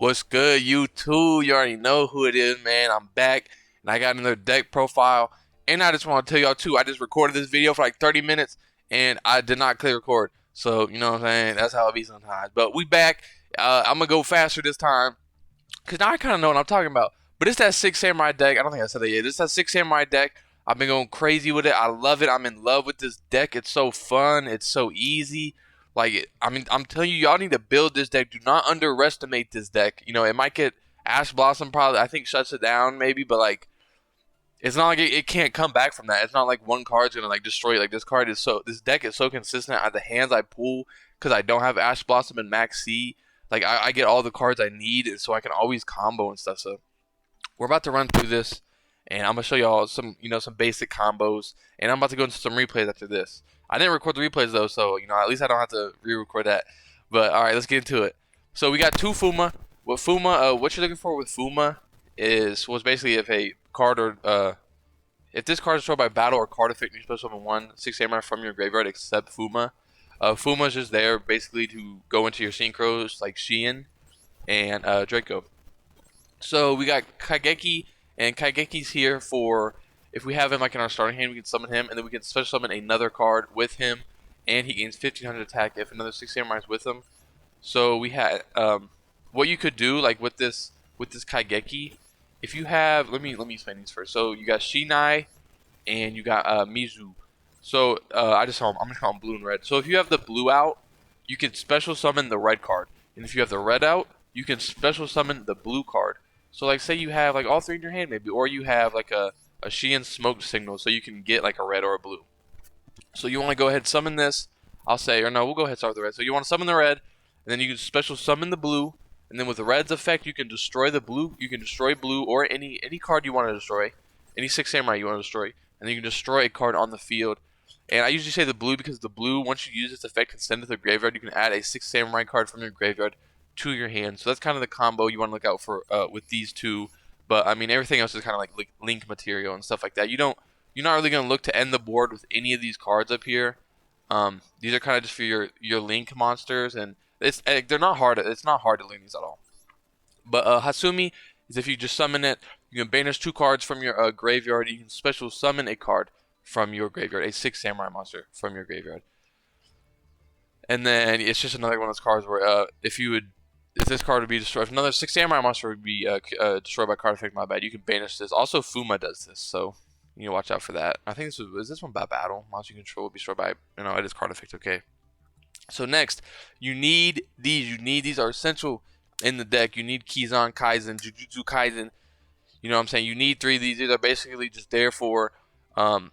What's good, YouTube? You already know who it is, man. I'm back, and I got another deck profile. And I just want to tell y'all, too, I just recorded this video for like 30 minutes, and I did not click record. So, you know what I'm saying? That's how it be sometimes. But we back. I'm going to go faster this time, because now I kind of know what I'm talking about. But it's that Six Samurai deck. I don't think I said that yet. It's that Six Samurai deck. I've been going crazy with it. I love it. I'm in love with this deck. It's so fun. It's so easy. Like, I mean, I'm telling you, y'all need to build this deck. Do not underestimate this deck. You know, it might get Ash Blossom probably, I think, shuts it down maybe, but like, it's not like it can't come back from that. It's not like one card's gonna like destroy it. Like this deck is so consistent at the hands I pull because I don't have Ash Blossom and Max C. Like, I get all the cards I need, and so I can always combo and stuff. So we're about to run through this, and I'm gonna show y'all some, some basic combos, and I'm about to go into some replays after this. I didn't record the replays though, so at least I don't have to re-record that. But all right, let's get into it. So we got two Fuma. What you're looking for with Fuma was basically if a card or if this card is destroyed by battle or card effect, you're supposed to summon one Six Samurai from your graveyard except Fuma. Fuma's just there basically to go into your synchros like Shien and Draco. So we got Kaigeki, and Kaigeki's here for if we have him like in our starting hand, we can summon him, and then we can special summon another card with him, and he gains 1500 attack if another Six Samurai is with him. So we had what you could do like with this Kaigeki, if you have let me explain these first. So you got Shinai and you got Mizu. So I'm just calling them blue and red. So if you have the blue out, you can special summon the red card, and if you have the red out, you can special summon the blue card. So like say you have like all three in your hand maybe, or you have like a Shien smoke signal, so you can get like a red or a blue. So you want to go ahead and summon this. I'll say, or no, we'll go ahead and start with the red. So you want to summon the red, and then you can special summon the blue, and then with the red's effect, you can destroy the blue. You can destroy blue or any card you want to destroy, any Six Samurai you want to destroy, and then you can destroy a card on the field. And I usually say the blue because the blue, once you use its effect and send it to the graveyard, you can add a Six Samurai card from your graveyard to your hand. So that's kind of the combo you want to look out for with these two. But I mean, everything else is kind of like link material and stuff like that. You're not really gonna look to end the board with any of these cards up here. These are kind of just for your link monsters, and they're not hard. It's not hard to learn these at all. But Hasumi is if you just summon it, you can banish two cards from your graveyard. You can special summon a card from your graveyard, a Six Samurai monster from your graveyard. And then it's just another one of those cards where if this card would be destroyed, if another Six Samurai monster would be destroyed by card effect, my bad, you can banish this. Also, Fuma does this, so you need to watch out for that. I think is this one by battle? Monster you control will be destroyed by, it is card effect, okay. So next, you need these. These are essential in the deck. You need Kizan Kaizen, Jujutsu Kaisen. You know what I'm saying? You need three of these. These are basically just there for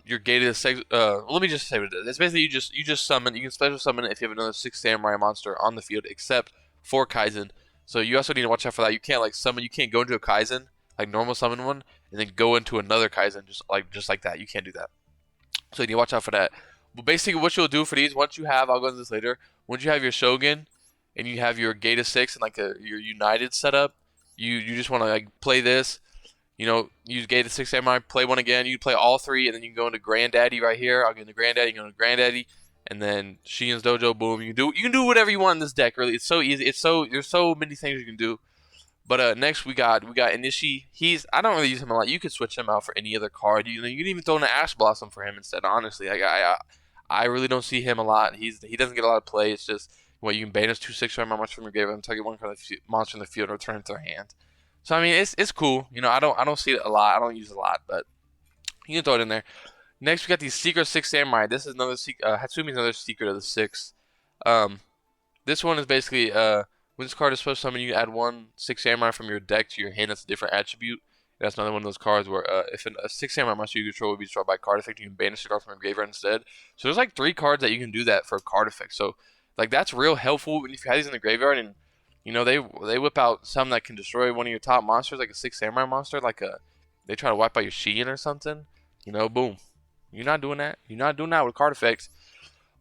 your gated let me just say what it is. It's basically you just summon. You can special summon it if you have another Six Samurai monster on the field, except for Kaizen. So you also need to watch out for that. You can't like summon. You can't go into a Kaizen like normal summon one and then go into another Kaizen just like that. You can't do that. So you need to watch out for that. But basically, what you'll do for these, once you have, I'll go into this later. Once you have your Shogun and you have your Gate of 6 and like your United setup, you just want to like play this. Use Gate of 6 Samurai, play one again. You play all three, and then you can go into Granddaddy right here. I'll get into Granddaddy, you go into Granddaddy, and then Shien's Dojo, boom. You can do whatever you want in this deck. Really, it's so easy. There's so many things you can do. But next we got Inishi. I don't really use him a lot. You could switch him out for any other card. You can even throw in an Ash Blossom for him instead. Honestly, I really don't see him a lot. He doesn't get a lot of play. It's just you can banish 2 Six Samurai monsters from your graveyard and target one card of monster in the field and return it to their hand. So I mean, it's cool. I don't see it a lot. I don't use it a lot, but you can throw it in there. Next, we got these Secret Six Samurai. This is another Hatsumi's another secret of the six. This one is basically when this card is supposed to summon, you add one Six Samurai from your deck to your hand. That's a different attribute. That's another one of those cards where if a Six Samurai monster you control would be destroyed by card effect, you can banish the card from your graveyard instead. So there's like 3 cards that you can do that for a card effect. So like that's real helpful if you have these in the graveyard and they whip out some that can destroy one of your top monsters, like a Six Samurai monster, they try to wipe out your Shien or something. Boom. You're not doing that. You're not doing that with card effects.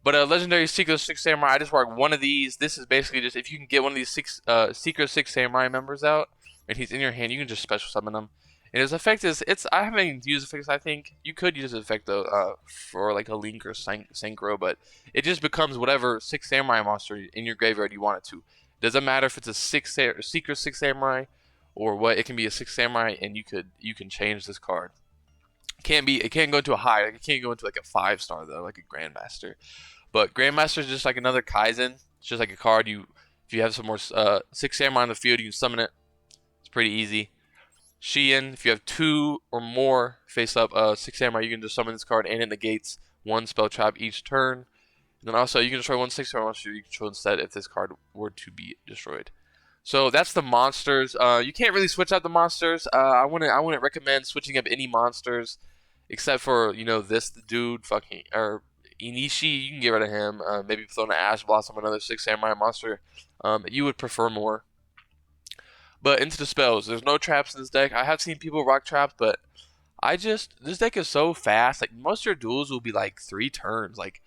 But Legendary Secret Six Samurai, I just work one of these. This is basically just if you can get one of these Secret Six Samurai members out, and he's in your hand, you can just special summon him. And his effect is I haven't used effects. I think you could use his effect though for like a Link or Synchro, but it just becomes whatever Six Samurai monster in your graveyard you want it to. Doesn't matter if it's a secret six samurai or what. It can be a six samurai, and you can change this card. It can't go into a high. Like, it can't go into like a 5-star though, like a grandmaster. But grandmaster is just like another Kaizen. It's just like a card if you have some more six samurai on the field, you can summon it. It's pretty easy. Shien, if you have 2 or more face up six samurai, you can just summon this card, and it negates 1 spell trap each turn. And then also you can destroy 1 six samurai monster you control instead if this card were to be destroyed. So that's the monsters. You can't really switch out the monsters. I wouldn't recommend switching up any monsters, except for the dude fucking or Inishi. You can get rid of him. Maybe throw an Ash Blossom, another six samurai monster. You would prefer more. But into the spells, there's no traps in this deck. I have seen people rock traps, but this deck is so fast. Like, most of your duels will be like 3 turns. Like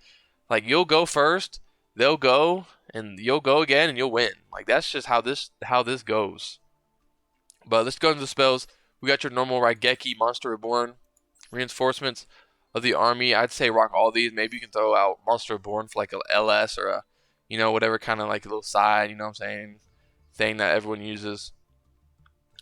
you'll go first, they'll go, and you'll go again, and you'll win. Like, that's just how this goes. But let's go into the spells. We got your normal Raigeki, Monster Reborn, reinforcements of the army. I'd say rock all these. Maybe you can throw out Monster Reborn for like a LS or a whatever kind of like a little side. You know what I'm saying? Thing that everyone uses.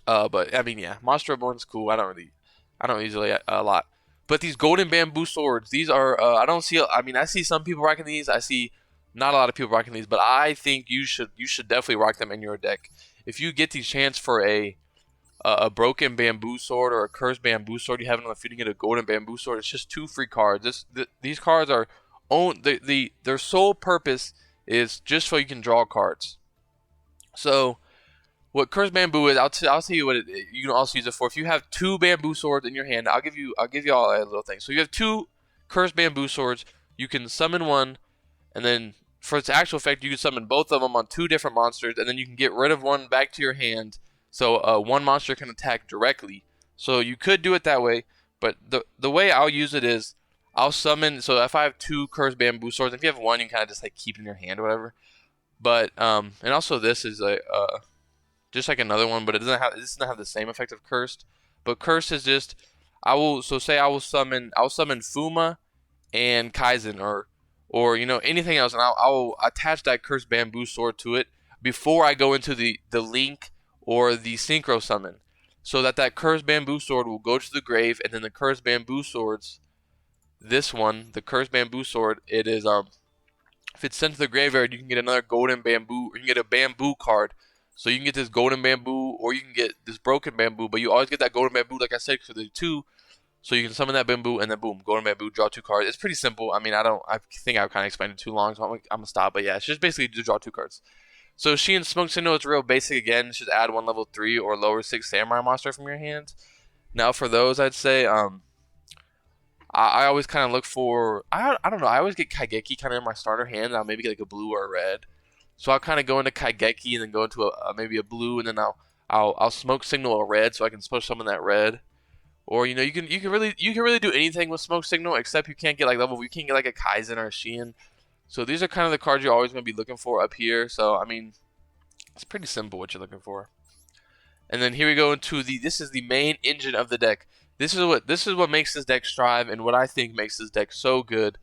But I mean, yeah, Monster Reborn's cool. I don't usually a lot. But these golden bamboo swords, these are I see some people rocking these. I see not a lot of people rocking these, but I think you should definitely rock them in your deck. If you get the chance for a broken bamboo sword or a cursed bamboo sword, you have it on the field, you get a golden bamboo sword. It's just 2 free cards. These cards are their sole purpose is just so you can draw cards. So what cursed bamboo is, I'll tell you what you can also use it for. If you have 2 bamboo swords in your hand, I'll give you all a little thing. So you have 2 cursed bamboo swords. You can summon one, and then for its actual effect, you can summon both of them on 2 different monsters, and then you can get rid of one back to your hand. So one monster can attack directly. So you could do it that way, but the way I'll use it is I'll summon. So if I have 2 cursed bamboo swords, if you have one, you can kind of just like keep it in your hand or whatever. But and also this is just like another one, but it doesn't have the same effect of cursed. But cursed is just I'll summon Fuma and Kaizen or anything else, and I'll attach that cursed bamboo sword to it before I go into the link or the synchro summon, so that cursed bamboo sword will go to the grave, and then the cursed bamboo swords, the cursed bamboo sword, it is if it's sent to the graveyard, you can get another golden bamboo, or you can get a bamboo card. So you can get this golden bamboo, or you can get this broken bamboo, but you always get that golden bamboo, like I said, because there's 2. So you can summon that bamboo, and then boom, golden bamboo, draw 2 cards. It's pretty simple. I mean, I think I've kind of explained it too long, so I'm gonna stop. But yeah, it's just basically to draw 2 cards. So Shien's Smoke Signal, it's real basic again. Just add 1 level 3 or lower 6 samurai monster from your hand. Now for those, I'd say I always kind of look for I don't know. I always get Kaigeki kind of in my starter hand, and I'll maybe get like a blue or a red. So I'll kind of go into Kaigeki and then go into maybe a blue, and then I'll Smoke Signal a red, so I can push summon that red. Or you can really do anything with Smoke Signal, except you can't get like a Kaizen or a Shien. So these are kind of the cards you're always going to be looking for up here. So I mean, it's pretty simple what you're looking for. And then here we go into this is the main engine of the deck. This is what makes this deck strive, and what I think makes this deck so good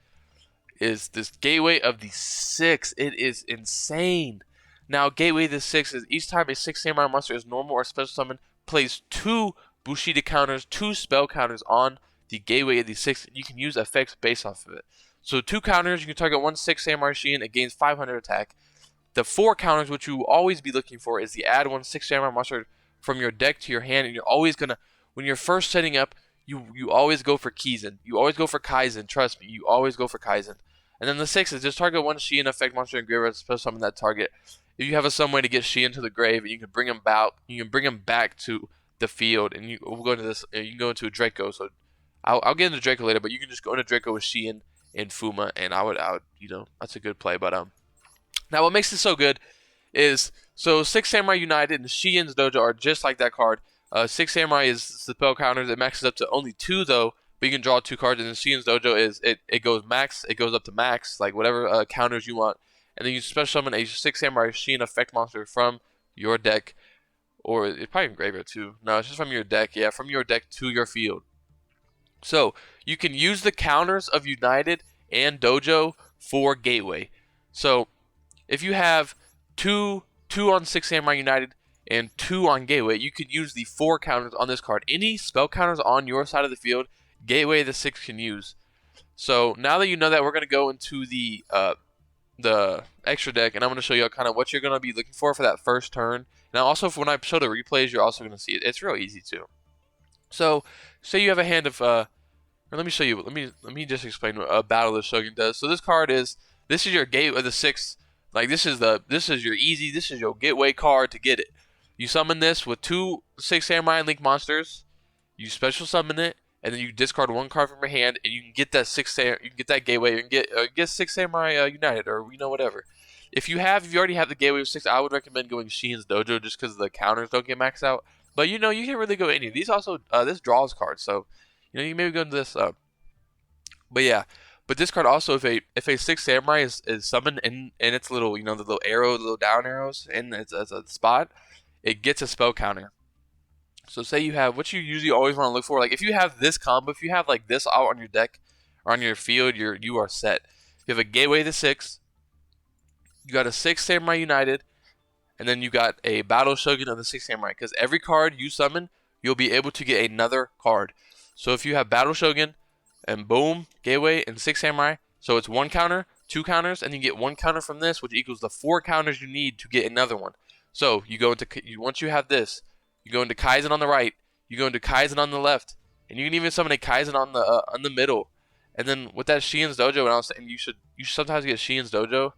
is this Gateway of the 6. It is insane. Now, Gateway of the 6 is each time a 6 samurai monster is normal or special summon, plays 2 Bushido counters, 2 spell counters on the Gateway of the 6. You can use effects based off of it. So 2 counters, you can target 1 6 samurai Shien, it gains 500 attack. The 4 counters, which you will always be looking for, is the add 1 6 samurai monster from your deck to your hand, and you're always gonna, when you're first setting up, you always go for Kaizen. You always go for Kaizen. Trust me, you always go for Kaizen. And then the 6 is just target 1 Shien effect monster in graveyard, special summon that target. If you have some way to get Shien to the grave, you can bring him back to the field, and we'll go into this. You can go into Draco. So I'll get into Draco later, but you can just go into Draco with Shien and Fuma, and I would that's a good play. But now what makes this so good is 6 Samurai United and Shien's Dojo are just like that card. 6 Samurai is the spell counters. It maxes up to only 2 though, but you can draw 2 cards. And then Shien's Dojo is it goes max. It goes up to max, like whatever counters you want. And then you special summon a 6 Samurai Shien effect monster from your deck, or it's probably in graveyard too. No, it's just from your deck. Yeah, from your deck to your field. So you can use the counters of United and Dojo for Gateway. So if you have two 2 on Six Samurai United, and 2 on Gateway. You could use the 4 counters on this card. Any spell counters on your side of the field, Gateway the 6 can use. So now that you know that, we're going to go into the extra deck, and I'm going to show you kind of what you're going to be looking for that first turn. Now also, when I show the replays, you're also going to see it. It's real easy too. So say you have a hand of or let me show you. Let me just explain what a Battle of the Shogun does. So this card is, this is your gate of the 6. Like this is your easy. This is your Gateway card to get it. You summon this with 2 Six Samurai Link monsters. You special summon it, and then you discard 1 card from your hand, and you can get that you can get that Gateway, and get Six Samurai United, or whatever. If you already have the Gateway with 6, I would recommend going Shien's Dojo just because the counters don't get maxed out. But you can really go any of these. Also, this draws cards, so you can maybe go into this. But yeah, but this card also, if a Six Samurai is summoned in its little, the little arrow, the little down arrows, and it's as a spot, it gets a spell counter. So say you have what you usually always want to look for. Like if you have this combo, if you have like this out on your deck or on your field, you are set. You have a Gateway the 6, you got a Six Samurai United, and then you got a Battle Shogun of the Six Samurai. Because every card you summon, you'll be able to get another card. So if you have Battle Shogun, and boom, Gateway and Six Samurai, so it's 1 counter, 2 counters, and you get 1 counter from this, which equals the 4 counters you need to get another one. So you go into once you have this, you go into Kaizen on the right, you go into Kaizen on the left, and you can even summon a Kaizen on the middle. And then with that Shien's Dojo, and I was saying you should sometimes get Shien's Dojo,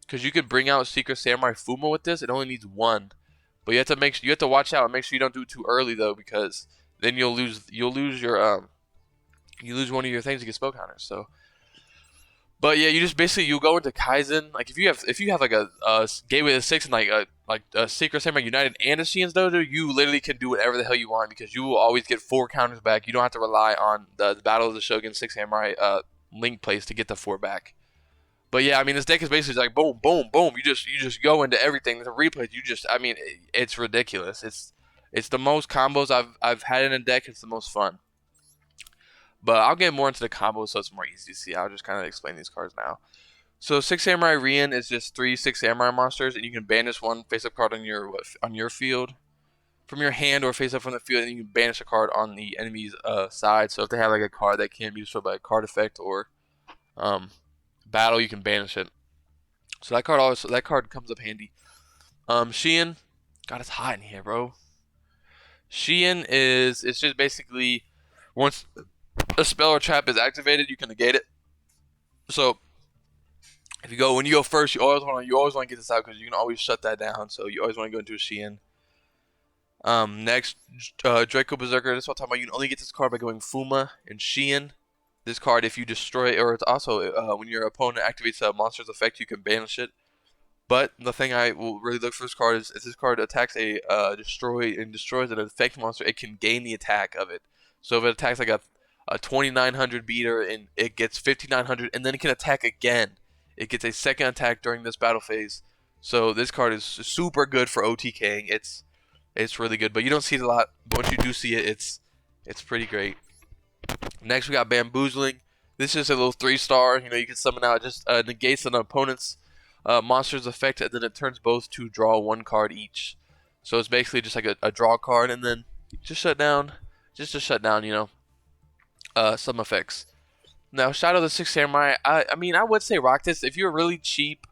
because you could bring out Secret Samurai Fuma with this. It only needs 1, but you have to watch out and make sure you don't do it too early though, because then you'll lose your you lose one of your things to get spell counters. So, but yeah, you just basically you go into Kaizen. Like if you have like a Gateway of 6 and like a Secret Samurai United and a Shien's Dojo, you literally can do whatever the hell you want, because you will always get 4 counters back. You don't have to rely on the Battle of the Shogun Six Samurai link plays to get the 4 back. But yeah, I mean, this deck is basically like boom, boom, boom. You just go into everything. The replays, it's ridiculous. It's the most combos I've had in a deck. It's the most fun. But I'll get more into the combos so it's more easy to see. I'll just kind of explain these cards now. So Six Samurai Rien is just 3 Six Samurai monsters, and you can banish 1 face-up card on your field from your hand, or face-up from the field, and you can banish a card on the enemy's side. So if they have like a card that can't be destroyed by a card effect or battle, you can banish it. So that card comes up handy. Shien, God, it's hot in here, bro. Shien it's just basically once a spell or trap is activated, you can negate it. So when you go first, you always want to get this out, because you can always shut that down. So you always want to go into a Shien. Next, Draco Berserker. This is what I'm talking about. You can only get this card by going Fuma and Shien. This card, if you destroy, or it's also when your opponent activates a monster's effect, you can banish it. But the thing I will really look for this card is if this card attacks a destroys an effect monster, it can gain the attack of it. So if it attacks like a 2900 beater and it gets 5900, and then it can attack again. It gets a second attack during this battle phase. So this card is super good for OTKing. It's really good, but you don't see it a lot. But once you do see it, it's pretty great. Next, we got Bamboozling. This is a little 3-star. You can summon out, just negates an opponent's monster's effect, and then it turns both to draw 1 card each. So it's basically just like a draw card, and then just shut down, some effects. Now, Shadow of the Six Samurai, I mean, I would say rock this if you're really cheap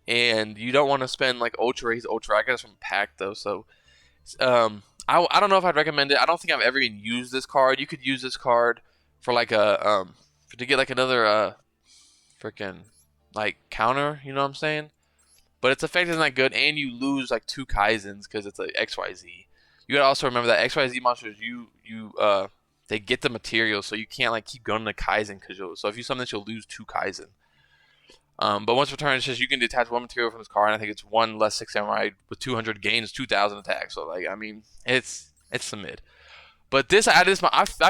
and you don't want to spend like Ultra Raise, Ultra. I got this from Pack though, so I don't know if I'd recommend it. I don't think I've ever even used this card. You could use this card for like to get like another freaking like counter, you know what I'm saying? But its effect isn't that good, and you lose like 2 Kaizens because it's like XYZ. You gotta also remember that XYZ monsters, they get the material, so you can't like keep going to Kaizen, so if you summon this, you'll lose 2 Kaizen. But once per turn, it's just you can detach 1 material from this card, and I think it's 1 less Six Samurai with 200 gains, 2000 attack. So like, I mean, it's the mid. But this, I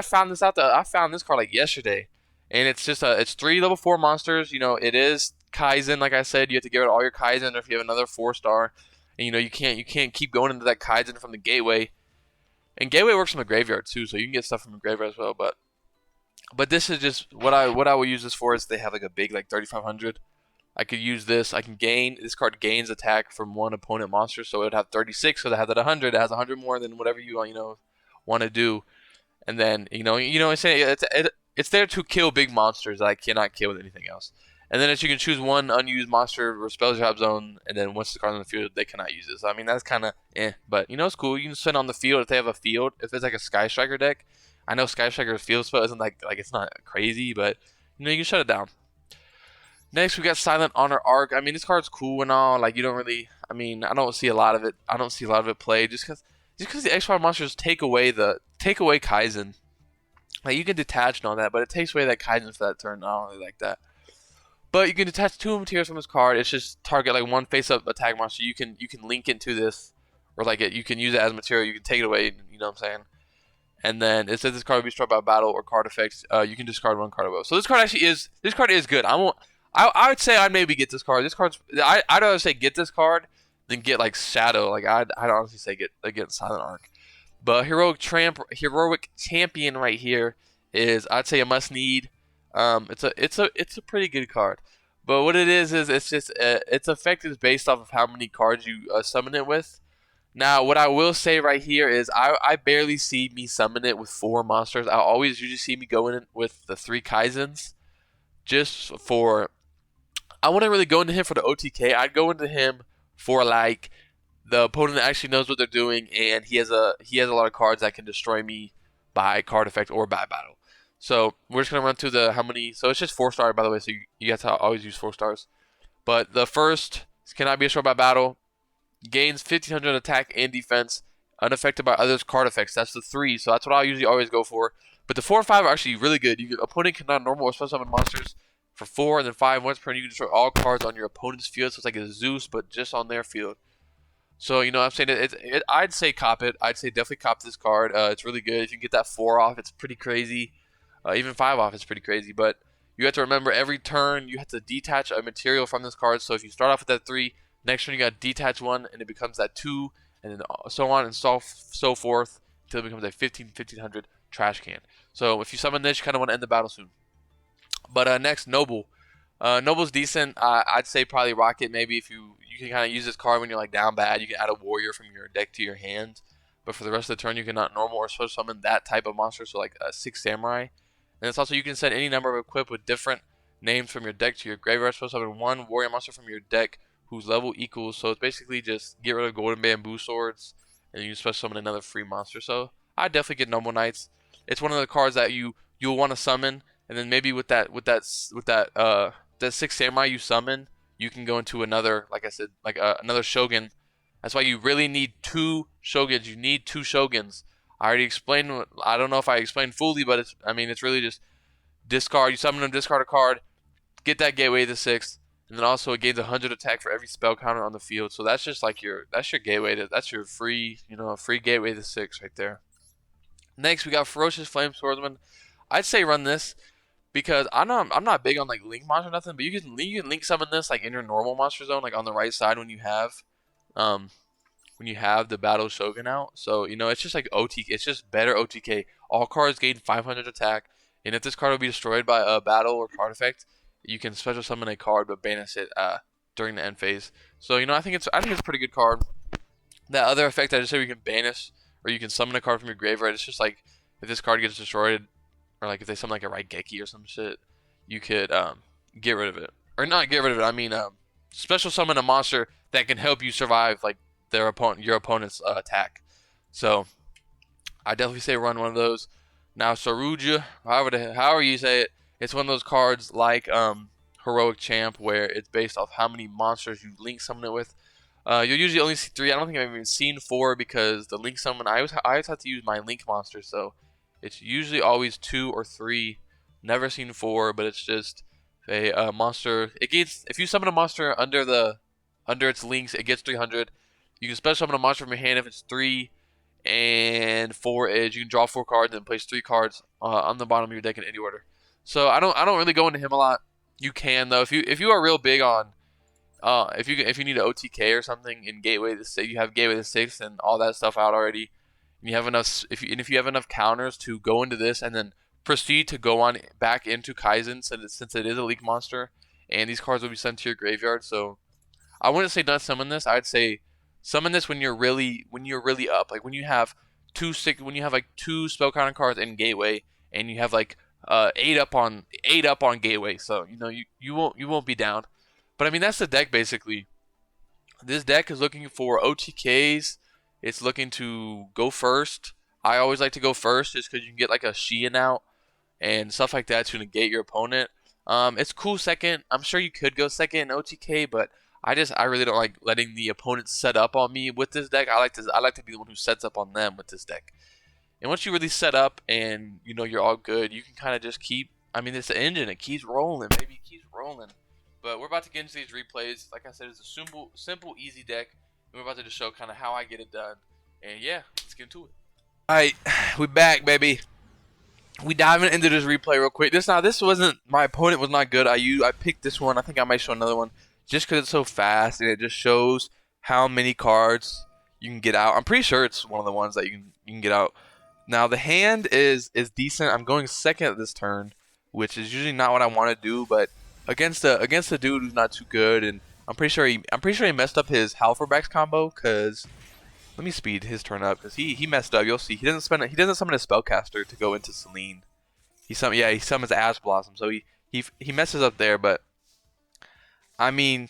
found this I found this card like yesterday, and it's just it's 3 level 4 monsters. It is Kaizen, like I said. You have to give it all your Kaizen, or if you have another 4-star, and you can't keep going into that Kaizen from the Gateway. And Gateway works from the graveyard too, so you can get stuff from the graveyard as well. But this is just what I will use this for. Is they have like a big like 3500. I could use this. I can gain. This card gains attack from one opponent monster, so it would have 36. So it has that 100. It has 100 more than whatever you want to do. And then it's there to kill big monsters that I cannot kill with anything else. And then as you can choose one unused monster or spell trap zone, and then once the card's on the field, they cannot use it. So I mean that's kind of but it's cool. You can spend on the field if they have a field. If it's like a Skystriker deck, I know Skystriker's field spell isn't like it's not crazy, but you can shut it down. Next we got Silent Honor Arc. I mean this card's cool and all. Like you don't really. I mean I don't see a lot of it. I don't see a lot of it played just because the X-Power monsters take away Kaizen. Like you can detach and all that, but it takes away that Kaizen for that turn. I don't really like that. But you can detach 2 materials from this card. It's just target like one face-up attack monster. You can link into this, or like you can use it as material. You can take it away. You know what I'm saying? And then it says this card will be destroyed by battle or card effects. You can discard 1 card above. So this card is good. I would say I'd maybe get this card. I'd rather say get this card than get like Shadow. Like I'd honestly say get Silent Arc. But heroic champion right here is I'd say a must need. It's a pretty good card, but what it is it's just its effect is based off of how many cards you summon it with. Now, what I will say right here is I barely see me summon it with 4 monsters. I always usually see me going in with the 3 Kaizens, just for. I wouldn't really go into him for the OTK. I'd go into him for like the opponent actually knows what they're doing, and he has a lot of cards that can destroy me by card effect or by battle. So we're just gonna run through how many. So it's just 4-star, by the way. So you have to always use 4 stars. But the first cannot be destroyed by battle. Gains 1500 attack and defense, unaffected by others' card effects. That's the 3. So that's what I usually always go for. But the 4 and 5 are actually really good. Opponent cannot normal or special summon monsters for 4, and then 5 once per turn. You can destroy all cards on your opponent's field. So it's like a Zeus, but just on their field. So what I'm saying I'd say cop it. I'd say definitely cop this card. It's really good. If you can get that 4 off, it's pretty crazy. Even 5 off is pretty crazy, but you have to remember every turn you have to detach a material from this card. So if you start off with that 3, next turn you got to detach 1, and it becomes that 2, and then so on and so forth until it becomes a 1500 trash can. So if you summon this, you kind of want to end the battle soon. But next, Noble. Noble's decent. I'd say probably Rocket. Maybe if you can kind of use this card when you're like down bad. You can add a warrior from your deck to your hand. But for the rest of the turn, you cannot normal or special summon that type of monster. So like a 6 Samurai. And it's also you can send any number of equip with different names from your deck to your graveyard. Special summon 1 warrior monster from your deck whose level equals. So it's basically just get rid of golden bamboo swords, and you special summon another free monster. So I definitely get Noble Knights. It's one of the cards that you'll want to summon, and then maybe with that 6 Samurai you summon, you can go into another, like I said, like another Shogun. That's why you really need 2 Shoguns. You need 2 Shoguns. I already explained. I don't know if I explained fully, but it's really just discard. You summon them, discard a card, get that gateway to 6, and then also it gains 100 attack for every spell counter on the field. So that's just like your gateway. That's your free gateway to 6 right there. Next we got Ferocious Flame Swordsman. I'd say run this because I'm not big on like link monster or nothing, but you can link summon this like in your normal monster zone, like on the right side when you have the Battle Shogun out. So it's just like OTK. It's just better OTK. All cards gain 500 attack, and if this card will be destroyed by a battle or card effect, you can special summon a card but banish it during the end phase. So I think it's a pretty good card. That other effect I just said, you can banish or you can summon a card from your graveyard. It's just like if this card gets destroyed, or like if they summon like a Raigeki or some shit, you could get rid of it, or not get rid of it. I mean special summon a monster that can help you survive like your opponent's attack. So I definitely say run one of those. Now Saruja, however you say it, it's one of those cards like Heroic Champ where it's based off how many monsters you link summon it with. You'll usually only see 3. I don't think I've even seen 4 because the link summon I always have to use my link monster, so it's usually always 2 or 3. Never seen 4, but it's just a monster. It gets, if you summon a monster under its links, it gets 300. You can special summon a monster from your hand if it's 3, and 4 is you can draw 4 cards and place 3 cards on the bottom of your deck in any order. So I don't really go into him a lot. You can though if you are real big on if you need an OTK or something in Gateway to 6, you have Gateway to 6 and all that stuff out already. And you have enough if you have enough counters to go into this and then proceed to go on back into Kaizen since it is a leak monster, and these cards will be sent to your graveyard. So I wouldn't say not summon this. I'd say summon this when you're really up, like when you have like two spell counter cards in gateway, and you have like 8 up on gateway. So you know you won't be down. But I mean that's the deck basically. This deck is looking for OTKs. It's looking to go first. I always like to go first just because you can get like a Shien out and stuff like that to negate your opponent. It's cool second. I'm sure you could go second in OTK, but I really don't like letting the opponent set up on me with this deck. I like to be the one who sets up on them with this deck. And once you really set up and you know you're all good, you can kind of just keep. I mean, it's the engine. It keeps rolling, baby. It keeps rolling. But we're about to get into these replays. Like I said, it's a simple, easy deck. And we're about to just show kind of how I get it done. And yeah, let's get into it. All right, we back, baby. We diving into this replay real quick. This wasn't, my opponent was not good. I picked this one. I think I might show another one just because it's so fast and it just shows how many cards you can get out. I'm pretty sure it's one of the ones that you can get out. Now the hand is decent. I'm going second at this turn, which is usually not what I want to do, but against a dude who's not too good, and I'm pretty sure he messed up his Halferbacks combo. Cause let me speed his turn up because he messed up. You'll see he doesn't summon a spellcaster to go into Celine. He summons Ash Blossom, so he messes up there. But I mean,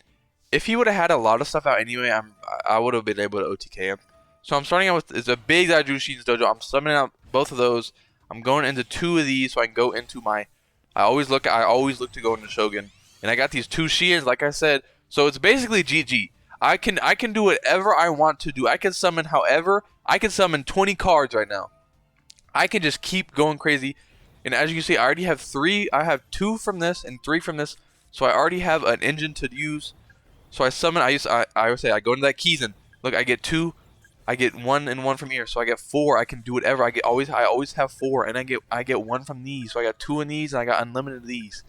if he would have had a lot of stuff out anyway, I would have been able to OTK him. So I'm starting out with it's a big Daijushin's Dojo. I'm summoning out both of those. I'm going into 2 of these so I can go into my. I always look to go into Shogun, and I got these 2 Shiens, like I said. So it's basically GG. I can do whatever I want to do. I can summon however. I can summon 20 cards right now. I can just keep going crazy, and as you can see, I already have 3. I have 2 from this and 3 from this, so I already have an engine to use. So I summon. I always say I go into that Kizan. Look, I get 2. I get 1 and 1 from here, so I get 4. I can do whatever. I always have 4, and I get 1 from these. So I got 2 in these, and I got unlimited of these.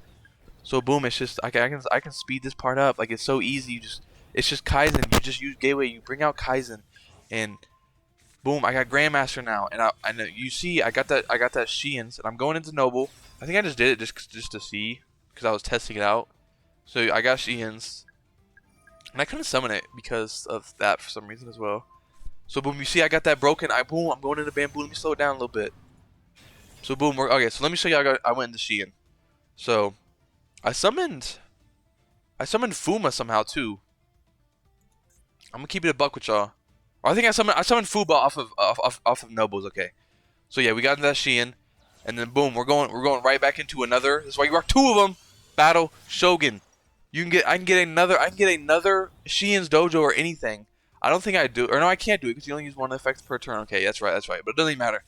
So boom, it's just I can speed this part up. Like it's so easy. It's just Kaizen. You just use gateway. You bring out Kaizen, and boom, I got Grandmaster now. And you see I got that Shien's, and I'm going into Noble. I think I just did it just to see because I was testing it out. So I got Shien's, and I couldn't summon it because of that for some reason as well. So boom, you see I got that broken. Boom, I'm going into Bamboo. Let me slow it down a little bit. So boom, okay. So let me show you. I went into Shien. So I summoned Fuma somehow too. I'm gonna keep it a buck with y'all. Or I think I summoned Fuba off of Nobles. Okay. So yeah, we got into that Shien, and then boom, we're going right back into another. That's why you rock 2 of them. Battle Shogun. I can get another Shien's Dojo or anything. I don't think I do, or no, I can't do it because you only use 1 effect per turn. Okay, that's right. But it doesn't even matter.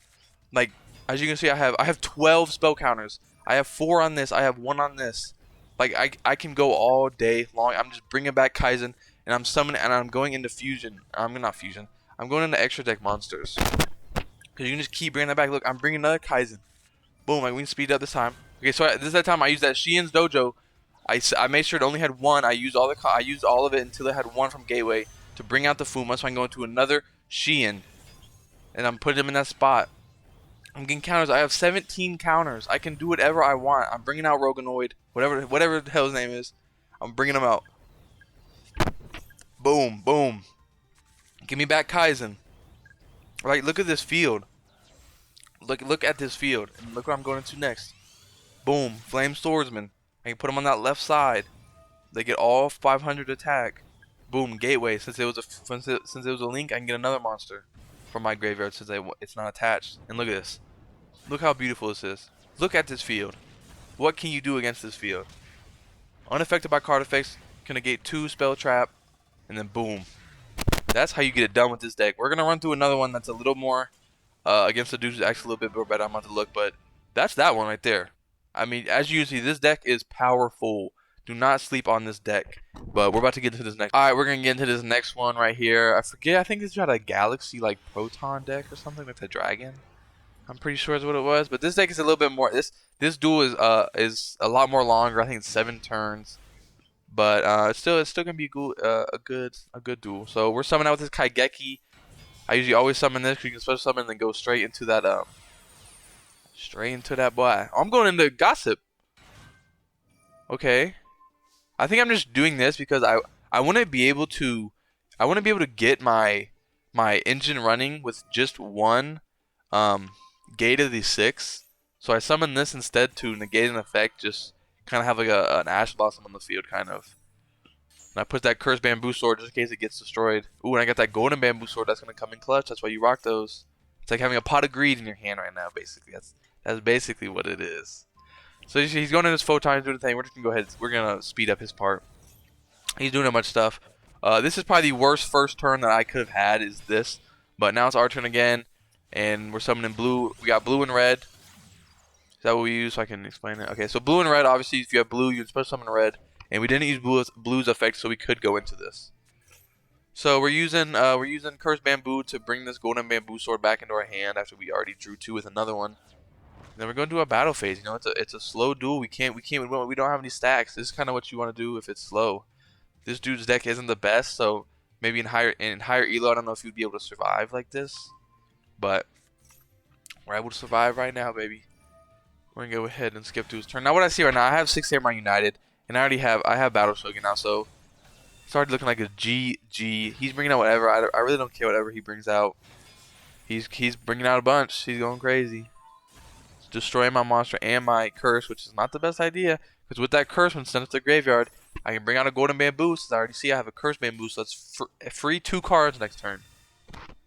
Like as you can see, I have 12 spell counters. I have 4 on this. I have 1 on this. Like I can go all day long. I'm just bringing back Kaizen, and I'm summoning, and I'm going into fusion. I'm not fusion. I'm going into extra deck monsters. Cause you can just keep bringing that back. Look, I'm bringing another Kaizen. Boom! Like we can speed up this time. Okay, so this is that time I used that Shien's Dojo. I made sure it only had 1. I used all of it until it had 1 from Gateway to bring out the Fuma, so I can go into another Shien, and I'm putting him in that spot. I'm getting counters. I have 17 counters. I can do whatever I want. I'm bringing out Roganoid, whatever the hell his name is. I'm bringing him out. Boom, boom. Give me back Kaizen. Like, look at this field. Look at this field, and look what I'm going into next. Boom, Flame Swordsman. I can put him on that left side. They get all 500 attack. Boom, Gateway. Since it was a link, I can get another monster from my graveyard since it's not attached. And look at this. Look how beautiful this is. Look at this field. What can you do against this field? Unaffected by card effects, can negate 2 spell trap, and then boom. That's how you get it done with this deck. We're gonna run through another one that's a little more against the dudes actually a little bit more better. I'm about to look, but that's that one right there. I mean, as you see, this deck is powerful. Do not sleep on this deck. But we're about to get into this next. Alright, we're going to get into this next one right here. I forget. I think this had a Galaxy, like, Proton deck or something. Like the Dragon. I'm pretty sure is what it was. But this deck is a little bit more. This duel is a lot more longer. I think it's 7 turns. But it's still going to be a good duel. So we're summoning out with this Kaigeki. I usually always summon this because you can special summon and then go straight into that boy. I'm going into Gossip. Okay. I think I'm just doing this because I want to be able to get my engine running with just one gate of the 6. So I summon this instead to negate an effect, just kind of have like an Ash Blossom on the field, kind of. And I put that Cursed Bamboo Sword just in case it gets destroyed. Ooh, and I got that Golden Bamboo Sword that's going to come in clutch. That's why you rock those. It's like having a pot of greed in your hand right now, basically. That's basically what it is. So he's going in his photon, doing the thing. We're just going to go ahead. We're going to speed up his part. He's doing a much stuff. This is probably the worst first turn that I could have had is this. But now it's our turn again. And we're summoning blue. We got blue and red. Is that what we use? So I can explain it. Okay, so blue and red, obviously, if you have blue, you can special summon red. And we didn't use blue's effect, so we could go into this. So we're using Cursed Bamboo to bring this Golden Bamboo Sword back into our hand after we already drew 2 with another one. And then we're going to do a battle phase. You know, it's a slow duel. We don't have any stacks. This is kind of what you want to do if it's slow. This dude's deck isn't the best, so maybe in higher elo, I don't know if you'd be able to survive like this. But we're able to survive right now, baby. We're gonna go ahead and skip to his turn. Now what I see right now, I have 6 Samurai United, and I have Battle Shogun now, so it's already looking like a GG. He's bringing out whatever. I really don't care whatever he brings out. He's bringing out a bunch. He's going crazy. He's destroying my monster and my curse, which is not the best idea, because with that curse, when sent to the graveyard, I can bring out a Golden Bamboo. Since I already see I have a Curse Bamboo, so that's free 2 cards next turn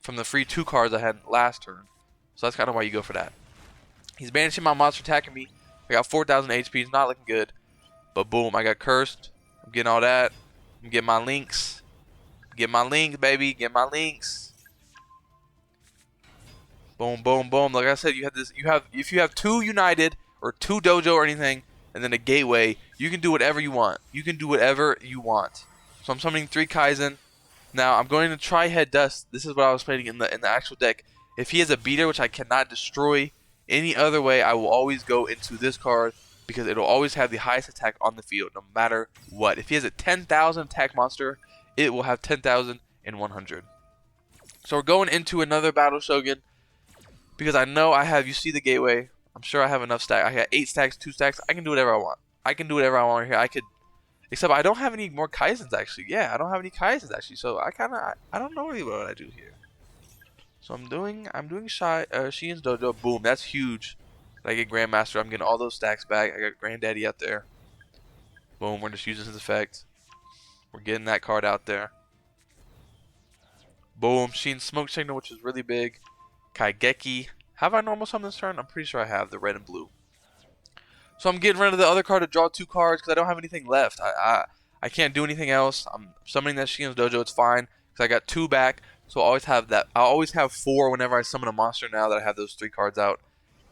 from the free 2 cards I had last turn. So that's kind of why you go for that. He's banishing my monster attacking me. I got 4,000 HP. It's not looking good. But boom, I got cursed. I'm getting all that. I'm getting my links. Get my links, baby. Get my links. Boom, boom, boom. Like I said, if you have 2 United or 2 Dojo or anything, and then a Gateway, you can do whatever you want. You can do whatever you want. So I'm summoning 3 Kaizen. Now I'm going to try Head Dust. This is what I was playing in the actual deck. If he has a beater, which I cannot destroy any other way, I will always go into this card because it'll always have the highest attack on the field, no matter what. If he has a 10,000 attack monster, it will have 10,100. So we're going into another Battle Shogun because I know I have. You see the Gateway. I'm sure I have enough stacks. I got 8 stacks, 2 stacks. I can do whatever I want. I can do whatever I want here. I could, except I don't have any more Kaizens actually. Yeah, I don't have any Kaizens actually. So I don't know really what I do here. So I'm doing Shien's Dojo. Boom, that's huge. I get Grandmaster. I'm getting all those stacks back. I got Granddaddy out there. Boom, we're just using his effect. We're getting that card out there. Boom, Shien's Smoke Signal, which is really big. Kaigeki. Have I normal summoned this turn? I'm pretty sure I have the red and blue. So I'm getting rid of the other card to draw 2 cards because I don't have anything left. I can't do anything else. I'm summoning that Shien's Dojo. It's fine because I got 2 back. So I always have that. I always have 4 whenever I summon a monster now that I have those 3 cards out.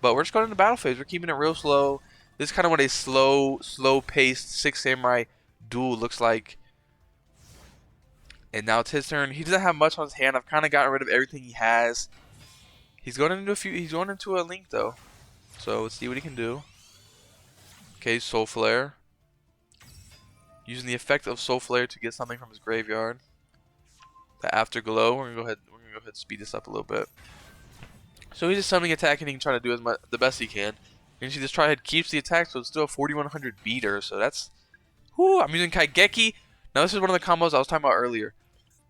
But we're just going into battle phase. We're keeping it real slow. This is kind of what a slow-paced 6 Samurai duel looks like. And now it's his turn. He doesn't have much on his hand. I've kind of gotten rid of everything he has. He's going into a Link though. So let's see what he can do. Okay, Soul Flare. Using the effect of Soul Flare to get something from his graveyard. The Afterglow. We're gonna go ahead and speed this up a little bit. So he's just summoning, attacking, and trying to do the best he can. You can see this Trihead keeps the attack, so it's still a 4,100 beater. So that's, whoo! I'm using Kaigeki. Now this is one of the combos I was talking about earlier.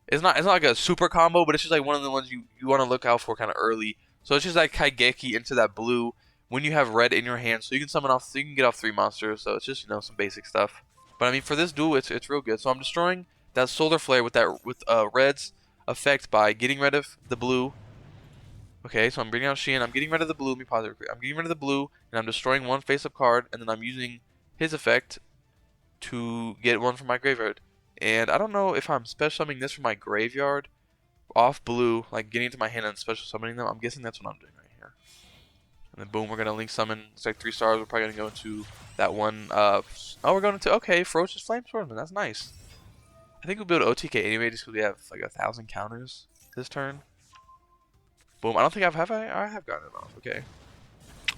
It's not like a super combo, but it's just like one of the ones you want to look out for kind of early. So it's just like Kaigeki into that blue when you have red in your hand, so you can get off 3 monsters. So it's just some basic stuff. But I mean for this duel, it's real good. So I'm destroying that Solar Flare with red's effect by getting rid of the blue. Okay, so I'm bringing out Shien. I'm getting rid of the blue. Let me pause it real quick. I'm getting rid of the blue, and I'm destroying 1 face-up card, and then I'm using his effect to get 1 from my graveyard. And I don't know if I'm special summoning this from my graveyard off blue, like getting into my hand and special summoning them. I'm guessing that's what I'm doing right here. And then boom, we're going to Link Summon. It's like 3 stars. We're probably going to go into that one. We're going into, okay, Ferocious Flame Swordsman. That's nice. I think we'll build OTK anyway just because we have like 1,000 counters this turn. Boom. I don't think I have gotten it off. Okay.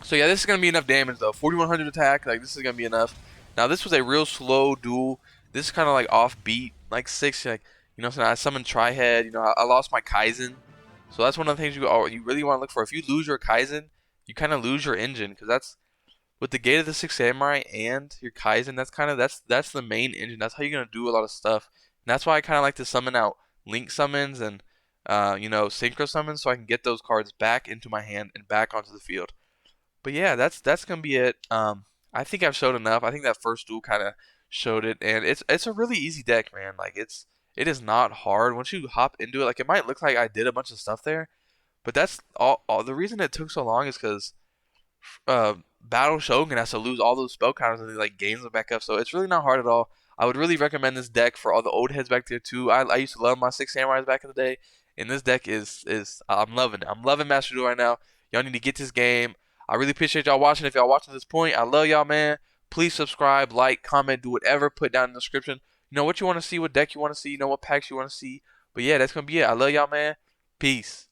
So yeah, this is going to be enough damage though. 4,100 attack. Like this is going to be enough. Now this was a real slow duel. This is kind of like offbeat. Like 6. Like, so I summoned Trihead. I lost my Kaizen. So that's one of the things you really want to look for. If you lose your Kaizen, you kind of lose your engine. Because with the Gate of the Six Samurai and your Kaizen, that's the main engine. That's how you're gonna do a lot of stuff. And that's why I kind of like to summon out link summons and synchro summons so I can get those cards back into my hand and back onto the field. But yeah, that's gonna be it. I think I've showed enough. I think that first duel kind of showed it, and it's a really easy deck, man. Like it is not hard once you hop into it. Like it might look like I did a bunch of stuff there, but that's all the reason it took so long is because Battle Shogun has to lose all those spell counters and he like gains them back up. So it's really not hard at all. I would really recommend this deck for all the old heads back there too. I used to love my Six Samurais back in the day, and this deck is I'm loving it. I'm loving Master Duel right now. Y'all need to get this game. I really appreciate y'all watching. If y'all watching this point, I love y'all, man. Please subscribe, like, comment, do whatever. Put down in the description. You know what you want to see, what deck you want to see, you know what packs you want to see. But yeah, that's gonna be it. I love y'all, man. Peace.